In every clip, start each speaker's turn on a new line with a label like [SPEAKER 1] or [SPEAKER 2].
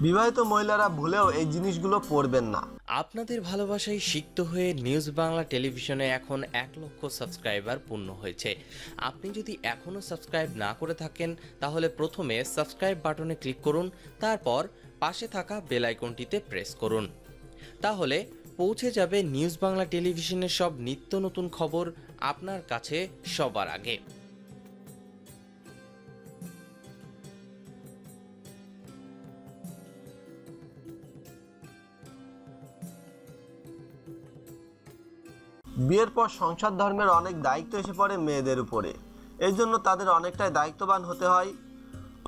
[SPEAKER 1] বিবাহিত মহিলারা ভুলেও এই জিনিসগুলো পড়বেন না।
[SPEAKER 2] আপনাদের ভালোবাসায় সিক্ত হয়ে নিউজ বাংলা টেলিভিশনে এখন 1 লক্ষ সাবস্ক্রাইবার পূর্ণ হয়েছে। আপনি যদি এখনও সাবস্ক্রাইব না করে থাকেন তাহলে প্রথমে সাবস্ক্রাইব বাটনে ক্লিক করুন, তারপর পাশে থাকা বেল আইকনটিতে প্রেস করুন। তাহলে পৌঁছে যাবে নিউজ বাংলা টেলিভিশনের সব নিত্য নতুন খবর আপনার কাছে সবার আগে।
[SPEAKER 1] বিয়ের পর সংসার ধর্মের অনেক দায়িত্ব এসে পড়ে মেয়েদের উপরে। এই জন্য তাদের অনেকটাই দায়িত্ববান হতে হয়,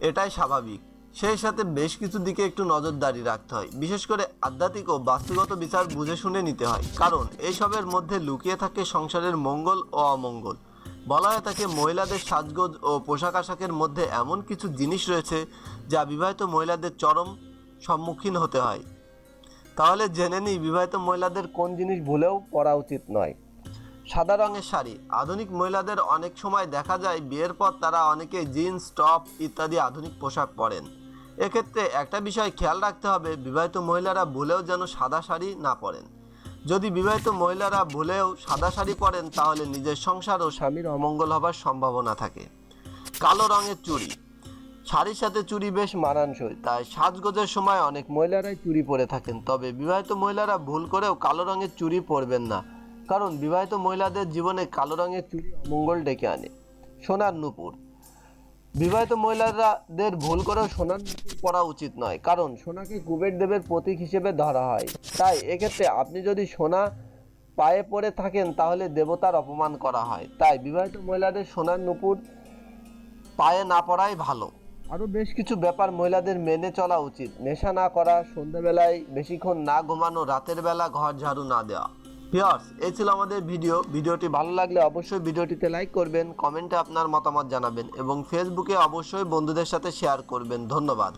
[SPEAKER 1] এটাই স্বাভাবিক। সেই সাথে বেশ কিছু দিকে একটু নজরদারি রাখতে হয়, বিশেষ করে আধ্যাত্মিক ও বাস্তুগত বিচার বুঝে শুনে নিতে হয়, কারণ এইসবের মধ্যে লুকিয়ে থাকে সংসারের মঙ্গল ও অমঙ্গল। বলা হয়ে থাকে মহিলাদের সাজগোজ ও পোশাক আশাকের মধ্যে এমন কিছু জিনিস রয়েছে যা বিবাহিত মহিলাদের চরম সম্মুখীন হতে হয়। তাহলে জেনে নিই বিবাহিত মহিলাদের কোন জিনিস ভুলেও পরা উচিত নয়। সাদা রঙের শাড়ি। আধুনিক মহিলাদের অনেক সময় দেখা যায় বিয়ের পর তারা অনেকে জিন্স, টপ ইত্যাদি আধুনিক পোশাক পরেন। এক্ষেত্রে একটা বিষয় খেয়াল রাখতে হবে, বিবাহিত মহিলারা ভুলেও যেন সাদা শাড়ি না পরেন। যদি বিবাহিত মহিলারা ভুলেও সাদা শাড়ি পরেন তাহলে নিজের সংসার ও স্বামীর অমঙ্গল হবার সম্ভাবনা থাকে। কালো রঙের চুড়ি। শাড়ির সাথে চুড়ি বেশ মানানসই, তাই সাজগোজের সময় অনেক মহিলারাই চুড়ি পরে থাকেন। তবে বিবাহিত মহিলারা ভুল করেও কালো রঙের চুড়ি পরবেন না, কারণ বিবাহিত মহিলাদের জীবনে কালো রঙের চুড়ি অমঙ্গল ডেকে আনে। সোনার নূপুর। বিবাহিত মহিলাদের ভুল করেও সোনার নূপুর পরা উচিত নয়, কারণ সোনাকে কুবের দেবের প্রতীক হিসেবে ধরা হয়। তাই এক্ষেত্রে আপনি যদি সোনা পায়ে পরে থাকেন তাহলে দেবতার অপমান করা হয়। তাই বিবাহিত মহিলাদের সোনার নূপুর পায়ে না পরাই ভালো। আরও বেশ কিছু ব্যাপার মহিলাদের মেনে চলা উচিত। নেশা না করা, সন্ধ্যাবেলায় বেশিক্ষণ না ঘুমানো, রাতের বেলা ঘর ঝাড়ু না দেওয়া। ভিউয়ার্স, এই ছিল আমাদের ভিডিওটি ভালো লাগলে অবশ্যই ভিডিওটিতে লাইক করবেন, কমেন্টে আপনার মতামত জানাবেন এবং ফেসবুকে অবশ্যই বন্ধুদের সাথে শেয়ার করবেন। ধন্যবাদ।